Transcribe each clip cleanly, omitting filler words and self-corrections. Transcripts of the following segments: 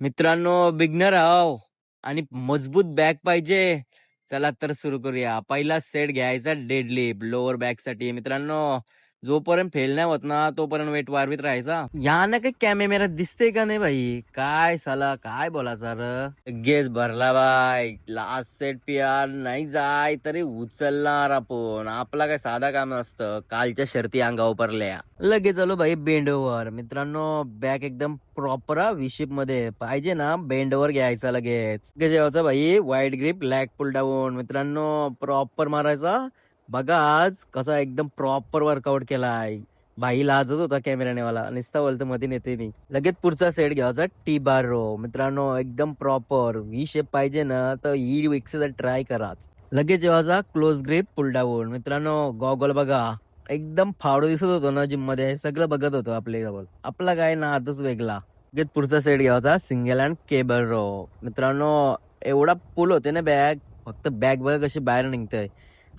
मित्रांनो, बिगनर आहो आणि मजबूत बॅग पाहिजे. चला तर सुरू करूया. पहिला सेट घ्यायचा डेडलिफ्ट लोअर बॅक साठी. मित्रांनो, जोपर्यंत फेल नाही होत ना तोपर्यंत वेट वाढवीत राहायचा. यानं काही कॅमेरा दिसते का नाही भाई? काय साला काय बोलायचं र? गेस भरला बाय. लास्ट सेट पीआर नाही जाय तरी उचलणार आपण. आपला काय साधा काम नसतं. कालच्या शर्ती अंगावर पडल्या. लगेच आलो भाई बेंडोवर. मित्रांनो, बॅक एकदम प्रॉपर विशिप मध्ये पाहिजे ना, बेंडवर घ्यायचा लगेच जेवायचा भाई. वाईट ग्रिप लॅग पुल डाऊन. मित्रांनो, प्रॉपर मारायचा. बघा आज कसा एकदम प्रॉपर वर्कआउट केलाय. भाई लाजत होता कॅमेराने वाला. निस्ता बोलतो मध्ये नेते मी. लगेच पुढचा सेट घ्यायचा टी बार रो. मित्रांनो, एकदम प्रॉपर व्ही शेप पाहिजे ना तर ही एक्सरसाइज ट्राय कराच. लगेच जेवायचा क्लोज ग्रिप पुल डाऊन. मित्रांनो, गॉगल बघा एकदम फावडं दिसत होतो ना जिम मध्ये. सगळं बघत होतो आपल्या जवळ. आपला काय ना आजच वेगळा. लगेच पुढचा सेट घ्यायचा सिंगल अँड केबल रो. मित्रांनो, एवढा पुल होते ना बॅग. फक्त बॅग बघा कशी बाहेर निघतंय.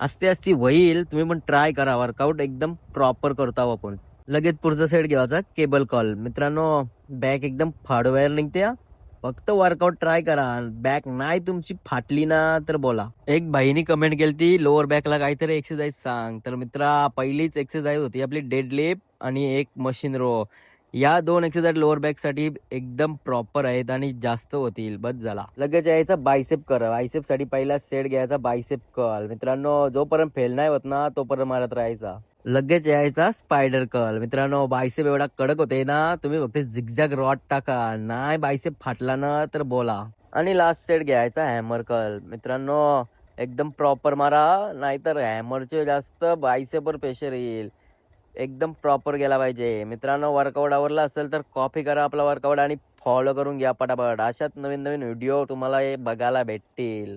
असते असती होईल. तुम्ही पण ट्राय करा. वर्कआउट एकदम प्रॉपर करतो आपण. लगेच पुढचा सेट घ्यायचा केबल कॉल. मित्रांनो, बॅग एकदम फाडू बाहेर निघते. फक्त वर्कआउट ट्राय करा. बॅक नाही तुमची फाटली ना तर बोला. एक बाईनी कमेंट केली लोअर बॅकला काहीतरी एक्सरसाइज सांग. तर मित्रा, पहिलीच एक्सरसाइज होती आपली डेडलिफ्ट आणि एक मशीन रो. या दोन एक्सरसाइज लोअर बॅक साठी एकदम प्रॉपर आहेत आणि जास्त होतील. बस झाला. लगेच यायचा बायसेप कर. बायसेप साठी पहिला सेट घ्यायचा बायसेप कर्ल. मित्रांनो, जोपर्यंत फेल नाही होत ना तोपर्यंत मारत राहायचा. लगेच यायचा स्पायडर कर्ल. मित्रांनो, बायसेप एवढा कडक होते ना, तुम्ही फक्त झिगझॅग रॉड टाका. नाही बायसेप फाटला ना तर बोला. आणि लास्ट सेट घ्यायचा हॅमर कर्ल. मित्रांनो, एकदम प्रॉपर मारा, नाहीतर हॅमरचे जास्त बायसेपवर प्रेशर येईल. एकदम प्रॉपर गेला पाहिजे. मित्रांनो, वर्कआउट आवडला असेल तर कॉपी करा आपला वर्कआउट आणि फॉलो करून घ्या पटापट. अशाच नवीन नवीन व्हिडिओ तुम्हाला हे बघायला भेटतील.